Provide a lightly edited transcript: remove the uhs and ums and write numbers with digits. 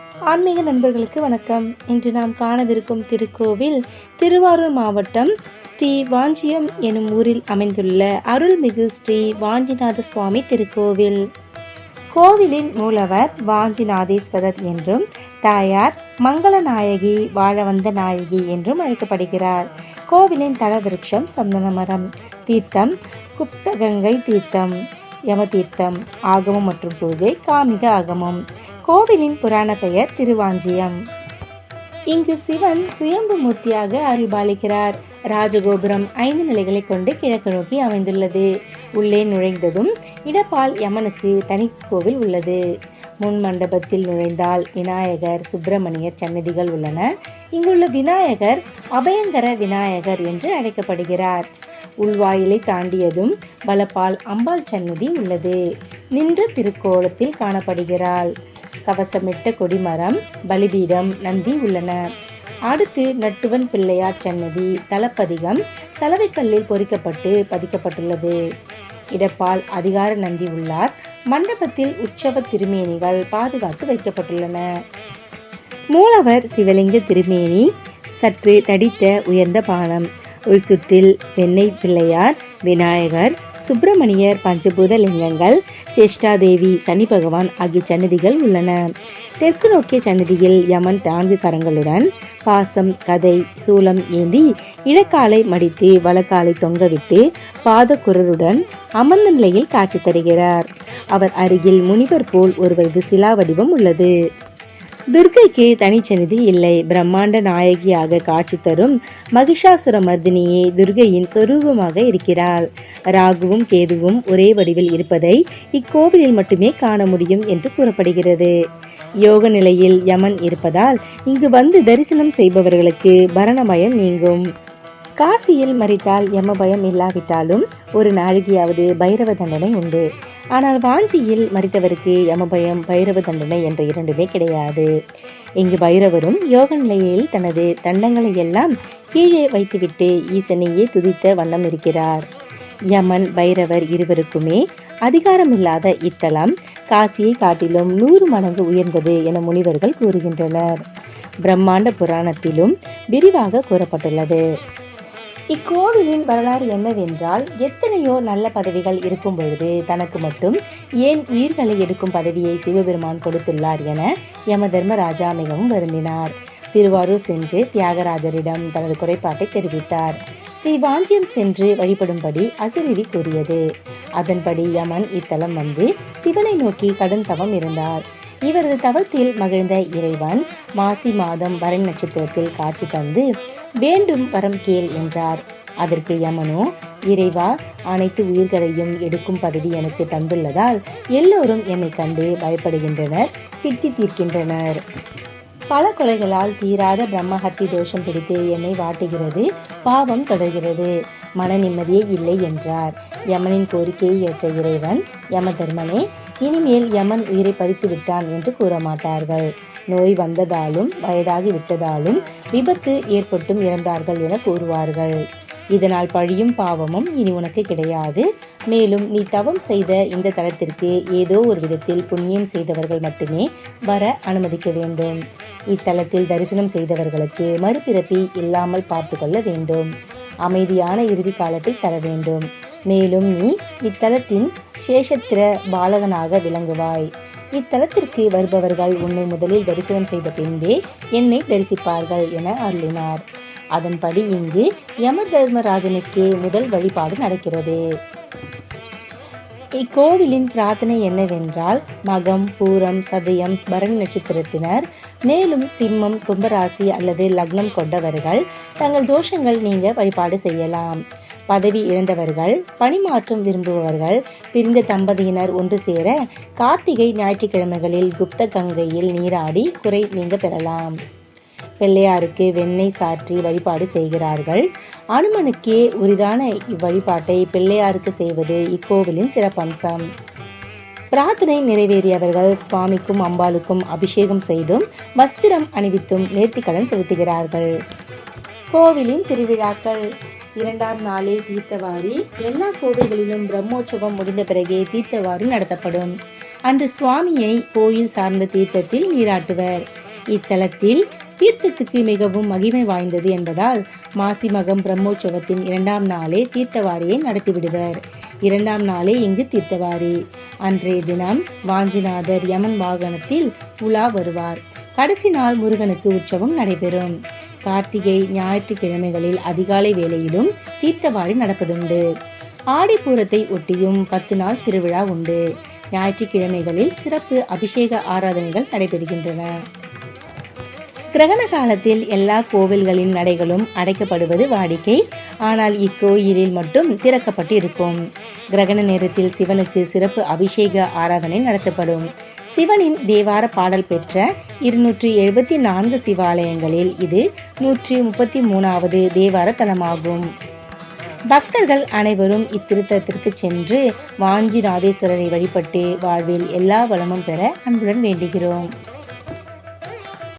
ஆன்மீக நண்பர்களுக்கு வணக்கம். இன்று நாம் காணவிருக்கும் திருக்கோவில் திருவாரூர் மாவட்டம் ஸ்ரீ வாஞ்சியம் எனும் ஊரில் அமைந்துள்ள அருள்மிகு ஸ்ரீ வாஞ்சிநாத சுவாமி திருக்கோவில். கோவிலின் மூலவர் வாஞ்சிநாதேஸ்வரர் என்றும் தாயார் மங்களநாயகி வாழவந்த நாயகி என்றும் அழைக்கப்படுகிறார். கோவிலின் தல விருட்சம் சந்தன மரம். தீர்த்தம் குப்தகங்கை தீர்த்தம், யம தீர்த்தம். ஆகமம் மற்றும் பூஜை காமிக ஆகமம். கோவிலின் புராண பெயர் திருவாஞ்சியம். இங்கு சிவன் சுயம்பு மூர்த்தியாக அருள்பாலிக்கிறார். ராஜகோபுரம் 5 நிலைகளை கொண்டு கிழக்கு நோக்கி அமைந்துள்ளது. உள்ளே நுழைந்ததும் இடப்பால் யமனுக்கு தனி கோவில் உள்ளது. முன் மண்டபத்தில் நுழைந்தால் விநாயகர், சுப்பிரமணியர் சன்னதிகள் உள்ளன. இங்குள்ள விநாயகர் அபயங்கர விநாயகர் என்று அழைக்கப்படுகிறார். உள்வாயிலை தாண்டியதும் வலப்பால் அம்பாள் சன்னதி உள்ளது. நின்ற திருக்கோலத்தில் காணப்படுகிறாள். கவசமிட்ட கொடிமரம், பலிபீடம், நந்தி உள்ளன. அடுத்து நட்டுவன் பிள்ளையார் சன்னதி, தலப்பதிகம் சலவைக்கல்லில் பொறிக்கப்பட்டு பதிக்கப்பட்டுள்ளது. இடப்பால் அதிகார நந்தி உள்ளார். மண்டபத்தில் உற்சவ திருமேனிகள் பாதுகாத்து வைக்கப்பட்டுள்ளன. மூலவர் சிவலிங்க திருமேனி, சற்று தடித்த உயர்ந்த பானம். உள் சுற்றில் வெண்ணெய் பிள்ளையார், விநாயகர், சுப்பிரமணியர், பஞ்சபூத லிங்கங்கள், சேஷ்டாதேவி, சனி பகவான் ஆகிய சன்னதிகள் உள்ளன. தெற்கு நோக்கிய சன்னதியில் யமன் 4 கரங்களுடன் பாசம், கதை, சூலம் ஏந்தி இடக்காலை மடித்து வலக்காலை தொங்கவிட்டு பாதக்குரருடன் அமர்ந்த நிலையில் காட்சி தருகிறார். அவர் அருகில் முனிவர் போல் ஒருவரது சிலா வடிவம் உள்ளது. துர்க்கைக்கு தனிச்சன்னதி இல்லை. பிரம்மாண்ட நாயகியாக காட்சி தரும் மகிஷாசுர மர்தினியே துர்க்கையின் சொரூபமாக இருக்கிறார். ராகுவும் கேதுவும் ஒரே வடிவில் இருப்பதை இக்கோவிலில் மட்டுமே காண முடியும் என்று கூறப்படுகிறது. யோக நிலையில் யமன் இருப்பதால் இங்கு வந்து தரிசனம் செய்பவர்களுக்கு மரணபயம் நீங்கும். காசியில் மறித்தால் யம பயம் இல்லாவிட்டாலும் ஒரு நாழிகையாவது பைரவ தண்டனை உண்டு. ஆனால் வாஞ்சியில் மறித்தவருக்கு யமபயம், பைரவ தண்டனை என்ற இரண்டுமே கிடையாது. இங்கு பைரவரும் யோக நிலையில் தனது தண்டங்களை எல்லாம் கீழே வைத்துவிட்டு ஈசனையே துதித்த வண்ணம் இருக்கிறார். யமன், பைரவர் இருவருக்குமே அதிகாரமில்லாத இத்தலம் காசியை காட்டிலும் 100 மடங்கு உயர்ந்தது என முனிவர்கள் கூறுகின்றனர். பிரம்மாண்ட புராணத்திலும் விரிவாக கூறப்பட்டுள்ளது. இக்கோவிலின் வரலாறு என்னவென்றால், எத்தனையோ நல்ல பதவிகள் இருக்கும் பொழுது தனக்கு மட்டும் ஏன் உயிர்களை எடுக்கும் பதவியை சிவபெருமான் கொடுத்துள்ளார் என யம தர்மராஜா மிகவும் வருந்தினார். திருவாரூர் சென்று தியாகராஜரிடம் தனது குறைபாட்டை தெரிவித்தார். ஸ்ரீ வாஞ்சியம் சென்று வழிபடும்படி அசுரீரி கூறியது. அதன்படி யமன் இத்தலம் வந்து சிவனை நோக்கி கடும் தவம் இருந்தார். இவரது தவத்தில் மகிழ்ந்த இறைவன் மாசி மாதம் பரணி நட்சத்திரத்தில் காட்சி தந்து வேண்டும் வரம் கேள் என்றார். அதற்கு யமனோ, இறைவா, அனைத்து உயிர்களையும் எடுக்கும் பதவி எனக்கு தந்துள்ளதால் எல்லோரும் என்னை கண்டு பயப்படுகின்றனர், திட்டி தீர்க்கின்றனர். பல கொலைகளால் தீராத பிரம்மஹத்தி தோஷம் பிடித்து என்னை வாட்டுகிறது, பாவம் தொடர்கிறது, மன நிம்மதியே இல்லை என்றார். யமனின் கோரிக்கையை ஏற்ற இறைவன், யம தர்மனே, இனிமேல் யமன் உயிரை பறித்து விட்டான் என்று கூற மாட்டார்கள். நோய் வந்ததாலும் வயதாகி விட்டதாலும் விபத்து ஏற்பட்டும் இறந்தார்கள் என கூறுவார்கள். இதனால் பழியும் பாவமும் இனி உனக்கு கிடையாது. மேலும் நீ தவம் செய்த இந்த தலத்திற்கு ஏதோ ஒரு விதத்தில் புண்ணியம் செய்தவர்கள் மட்டுமே வர அனுமதிக்க வேண்டும். இத்தலத்தில் தரிசனம் செய்தவர்களுக்கு மறுபிறப்பி இல்லாமல் பார்த்து கொள்ள வேண்டும். அமைதியான இறுதி காலத்தை தர வேண்டும். மேலும் நீ இத்தலத்தின் சேஷத்திர பாலகனாக விளங்குவாய். இத்தலத்திற்கு வருபவர்கள் உன்னை முதலில் தரிசனம் செய்த பின்பே என்னை தரிசிப்பார்கள் என அருளினார். அதன்படி இங்கு யம தர்மராஜனுக்கு முதல் வழிபாடு நடக்கிறது. இக்கோவிலின் பிரார்த்தனை என்னவென்றால், மகம், பூரம், சதயம், பரணி நட்சத்திரத்தினர், மேலும் சிம்மம், கும்பராசி அல்லது லக்னம் கொண்டவர்கள் தங்கள் தோஷங்கள் நீங்க வழிபாடு செய்யலாம். பதவி இழந்தவர்கள், பணிமாற்றம் விரும்புபவர்கள், பிரிந்த தம்பதியினர் ஒன்று சேர கார்த்திகை ஞாயிற்றுக்கிழமைகளில் குப்த கங்கையில் நீராடி குறை நீங்க பெறலாம். பிள்ளையாருக்கு வெண்ணெய் சாற்றி வழிபாடு செய்கிறார்கள். அனுமனுக்கே உரிதான இவ்வழிபாட்டை பிள்ளையாருக்கு செய்வது இக்கோவிலின் சிறப்பம்சம். பிரார்த்தனை நிறைவேறியவர்கள் சுவாமிக்கும் அம்பாளுக்கும் அபிஷேகம் செய்தும் வஸ்திரம் அணிவித்தும் நேர்த்திக்கடன் செலுத்துகிறார்கள். கோவிலின் திருவிழாக்கள். 2ஆம் நாளே தீர்த்தவாரி. எல்லா கோவில்களிலும் பிரம்மோற்சவம் முடிந்த பிறகே தீர்த்தவாரி நடத்தப்படும். அன்று சுவாமியை கோயில் சார்ந்த தீர்த்தத்தில் நீராட்டுவர். இத்தலத்தில் தீர்த்தத்துக்கு மிகவும் மகிமை வாய்ந்தது என்பதால் மாசி மகம் பிரம்மோற்சவத்தின் 2ஆம் நாளே தீர்த்தவாரியை நடத்திவிடுவர். 2ஆம் நாளே இங்கு தீர்த்தவாரி. அன்றைய தினம் வாஞ்சிநாதர் யமன் வாகனத்தில் உலா வருவார். கடைசி நாள் முருகனுக்கு உற்சவம் நடைபெறும். கார்த்திகை ஞாயிற்றுக்கிழமைகளில் அதிகாலை வேளையிலும் தீர்த்தவாரி நடப்பதுண்டு. ஆடிப்பூரத்தை ஒட்டியும் 10 நாள் திருவிழா உண்டு. ஞாயிற்றுக்கிழமைகளில் சிறப்பு அபிஷேக ஆராதனைகள் நடைபெறுகின்றன. கிரகண காலத்தில் எல்லா கோவில்களின் நடைகளும் அடைக்கப்படுவது வாடிக்கை. ஆனால் இக்கோயிலில் மட்டும் திறக்கப்பட்டு இருக்கும். கிரகண நேரத்தில் சிவனுக்கு சிறப்பு அபிஷேக ஆராதனை நடத்தப்படும். சிவனின் தேவார பாடல் பெற்ற 274 சிவாலயங்களில் இது 133வது தேவார தலமாகும். பக்தர்கள் அனைவரும் இத்திருத்தலத்திற்கு சென்று வாஞ்சிநாதேஸ்வரரை வழிபட்டு வாழ்வில் எல்லா வளமும் பெற அன்புடன் வேண்டுகிறோம்.